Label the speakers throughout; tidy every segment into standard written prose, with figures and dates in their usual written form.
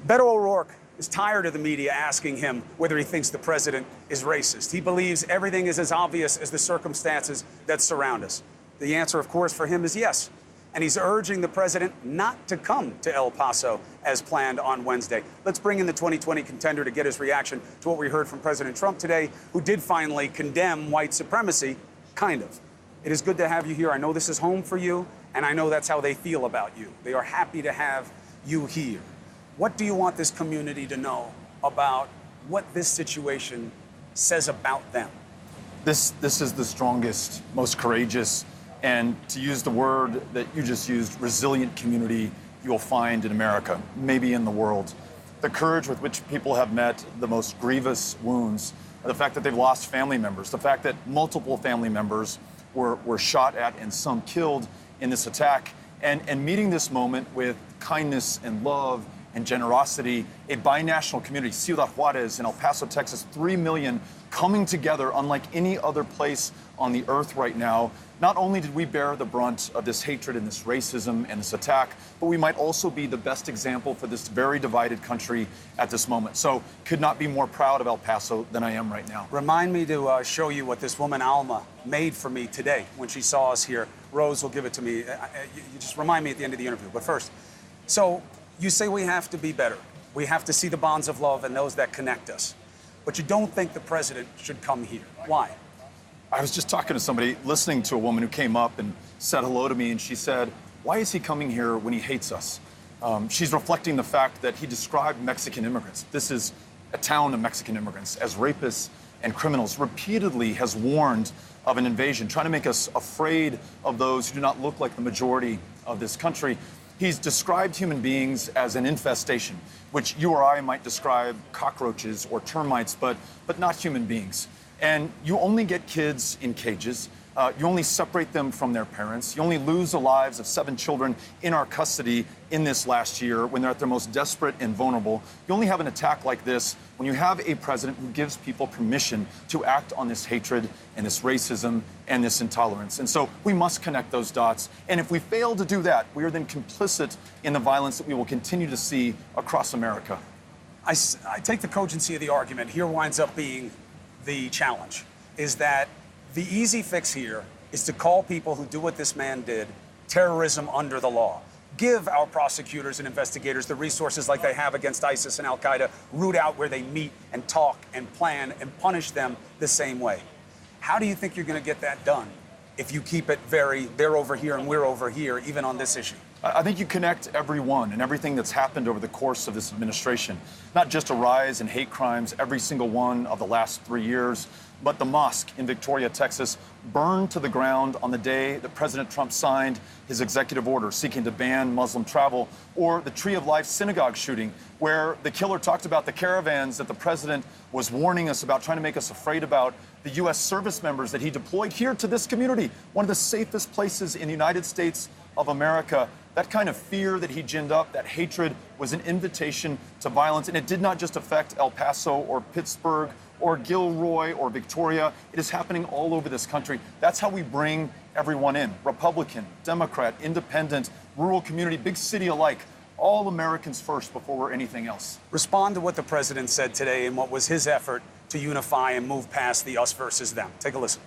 Speaker 1: Beto O'Rourke is tired of the media asking him whether he thinks the president is racist. He believes everything is as obvious as the circumstances that surround us. The answer, of course, for him is yes. And he's urging the president not to come to El Paso as planned on Wednesday. Let's bring in the 2020 contender to get his reaction to what we heard from President Trump today, who did finally condemn white supremacy, kind of. It is good to have you here. I know this is home for you, and I know that's how they feel about you. They are happy to have you here. What do you want this community to know about what this situation says about them?
Speaker 2: This is the strongest, most courageous, and to use the word that you just used, resilient community you will find in America, maybe in the world. The courage with which people have met the most grievous wounds, the fact that they've lost family members, the fact that multiple family members were shot at and some killed in this attack, and meeting this moment with kindness and love and generosity, a binational community, Ciudad Juarez in El Paso, Texas, 3 million coming together unlike any other place on the earth right now. Not only did we bear the brunt of this hatred and this racism and this attack, but we might also be the best example for this very divided country at this moment. So could not be more proud of El Paso than I am right now.
Speaker 1: Remind me to show you what this woman, Alma, made for me today when she saw us here. Rose will give it to me. You just remind me at the end of the interview. But first, so you say we have to be better. We have to see the bonds of love and those that connect us. But you don't think the president should come here. Why?
Speaker 2: I was just talking to somebody, listening to a woman who came up and said hello to me, and she said, why is he coming here when he hates us? She's reflecting the fact that he described Mexican immigrants. This is a town of Mexican immigrants as rapists and criminals. Repeatedly has warned of an invasion, trying to make us afraid of those who do not look like the majority of this country. He's described human beings as an infestation, which you or I might describe cockroaches or termites, but not human beings. And you only get kids in cages. You only separate them from their parents. You only lose the lives of 7 children in our custody in this last year when they're at their most desperate and vulnerable. You only have an attack like this when you have a president who gives people permission to act on this hatred and this racism and this intolerance. And so we must connect those dots. And if we fail to do that, we are then complicit in the violence that we will continue to see across America.
Speaker 1: I take the cogency of the argument. Here winds up being the challenge, is that the easy fix here is to call people who do what this man did terrorism under the law. Give our prosecutors and investigators the resources like they have against ISIS and Al-Qaeda, root out where they meet and talk and plan and punish them the same way. How do you think you're going to get that done if you keep it they're over here and we're over here, even on this issue?
Speaker 2: I think you connect everyone and everything that's happened over the course of this administration, not just a rise in hate crimes, every single one of the last 3 years, but the mosque in Victoria, Texas, burned to the ground on the day that President Trump signed his executive order seeking to ban Muslim travel, or the Tree of Life synagogue shooting, where the killer talked about the caravans that the president was warning us about, trying to make us afraid about, the U.S. service members that he deployed here to this community, one of the safest places in the United States of America. That kind of fear that he ginned up, that hatred, was an invitation to violence. And it did not just affect El Paso or Pittsburgh or Gilroy or Victoria. It is happening all over this country. That's how we bring everyone in. Republican, Democrat, independent, rural community, big city alike. All Americans first before we're anything else.
Speaker 1: Respond to what the president said today and what was his effort to unify and move past the us versus them. Take a listen.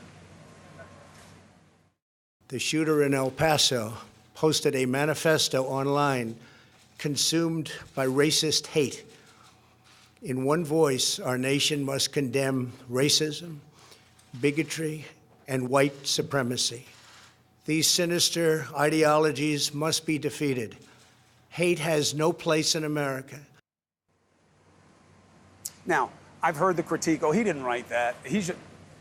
Speaker 3: The shooter in El Paso posted a manifesto online consumed by racist hate. In one voice, our nation must condemn racism, bigotry, and white supremacy. These sinister ideologies must be defeated. Hate has no place in America.
Speaker 1: Now, I've heard the critique, oh, he didn't write that.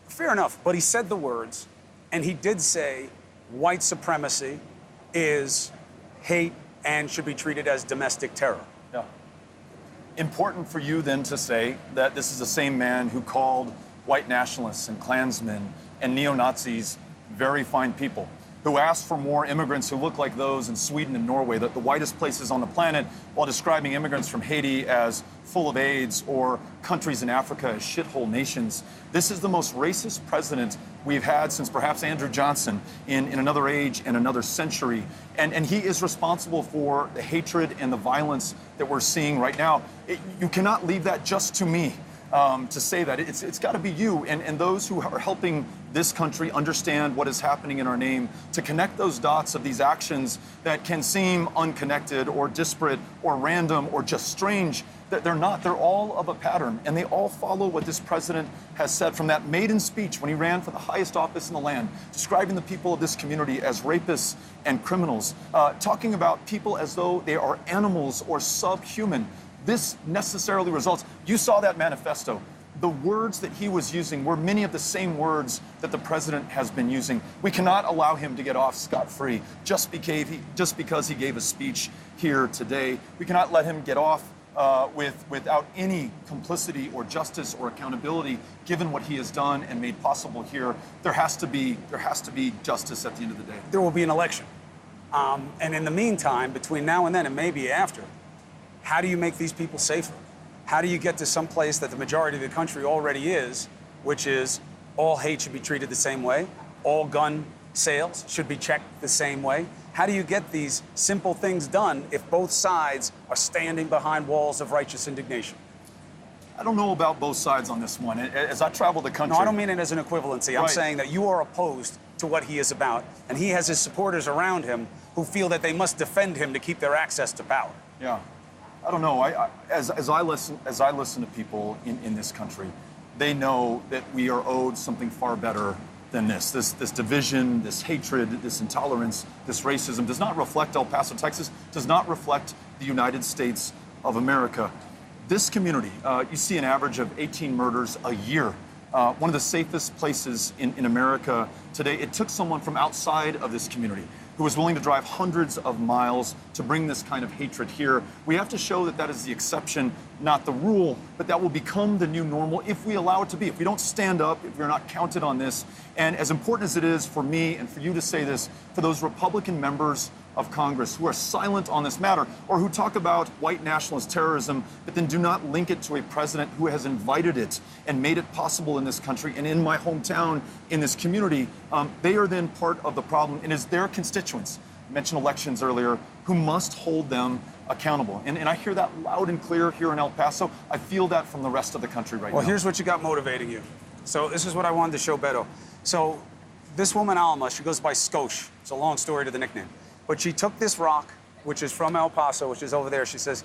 Speaker 1: Fair enough, but he said the words, and he did say white supremacy is hate and should be treated as domestic terror.
Speaker 2: Yeah. Important for you then to say that this is the same man who called white nationalists and Klansmen and neo-Nazis very fine people, who who asked for more immigrants who look like those in Sweden and Norway, the whitest places on the planet, while describing immigrants from Haiti as full of AIDS or countries in Africa as shithole nations. This is the most racist president we've had since perhaps Andrew Johnson in another age and another century. And he is responsible for the hatred and the violence that we're seeing right now. You cannot leave that just to me. To say that. It's got to be you and those who are helping this country understand what is happening in our name, to connect those dots of these actions that can seem unconnected or disparate or random or just strange. That they're not. They're all of a pattern, and they all follow what this president has said from that maiden speech when he ran for the highest office in the land, describing the people of this community as rapists and criminals, talking about people as though they are animals or subhuman. This necessarily results. You saw that manifesto. The words that he was using were many of the same words that the president has been using. We cannot allow him to get off scot-free just because he gave a speech here today. We cannot let him get off without any complicity or justice or accountability, given what he has done and made possible here. There has to be justice at the end of the day.
Speaker 1: There will be an election. And in the meantime, between now and then, and maybe after, how do you make these people safer? How do you get to some place that the majority of the country already is, which is all hate should be treated the same way, all gun sales should be checked the same way? How do you get these simple things done if both sides are standing behind walls of righteous indignation?
Speaker 2: I don't know about both sides on this one. As I travel the country...
Speaker 1: No, I don't mean it as an equivalency. I'm saying that you are opposed to what he is about, and he has his supporters around him who feel that they must defend him to keep their access to power.
Speaker 2: Yeah. I don't know. As I listen to people in this country, they know that we are owed something far better than this. This division, this hatred, this intolerance, this racism does not reflect El Paso, Texas, does not reflect the United States of America. This community, you see an average of 18 murders a year. One of the safest places in America today. It took someone from outside of this community who was willing to drive hundreds of miles to bring this kind of hatred here. We have to show that that is the exception, not the rule, but that will become the new normal if we allow it to be. If we don't stand up, if we're not counted on this. And as important as it is for me and for you to say this, for those Republican members of Congress who are silent on this matter, or who talk about white nationalist terrorism, but then do not link it to a president who has invited it and made it possible in this country and in my hometown, in this community, they are then part of the problem. And it's their constituents, I mentioned elections earlier, who must hold them accountable. And I hear that loud and clear here in El Paso. I feel that from the rest of the country right now.
Speaker 1: Well, here's what you got motivating you. So this is what I wanted to show Beto. So this woman, Alma, she goes by Skosh. It's a long story to the nickname. But she took this rock, which is from El Paso, which is over there. She says,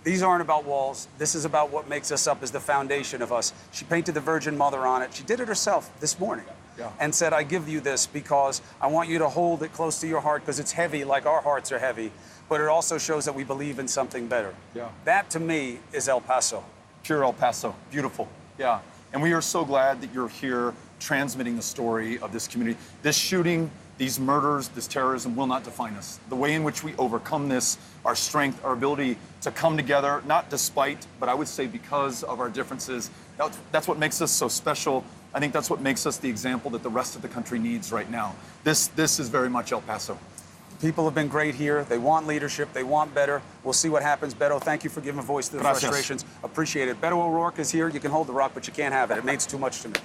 Speaker 1: these aren't about walls. This is about what makes us up as the foundation of us. She painted the Virgin Mother on it. She did it herself this morning. Yeah. And said, I give you this because I want you to hold it close to your heart because it's heavy like our hearts are heavy. But it also shows that we believe in something better. Yeah. That, to me, is El Paso.
Speaker 2: Pure El Paso. Beautiful. Yeah. And we are so glad that you're here transmitting the story of this community. This shooting, these murders, this terrorism will not define us. The way in which we overcome this, our strength, our ability to come together, not despite, but I would say because of our differences, that's what makes us so special. I think that's what makes us the example that the rest of the country needs right now. This is very much El Paso.
Speaker 1: People have been great here. They want leadership. They want better. We'll see what happens. Beto, thank you for giving voice to the frustrations. Appreciate it. Beto O'Rourke is here. You can hold the rock, but you can't have it. It means too much to me.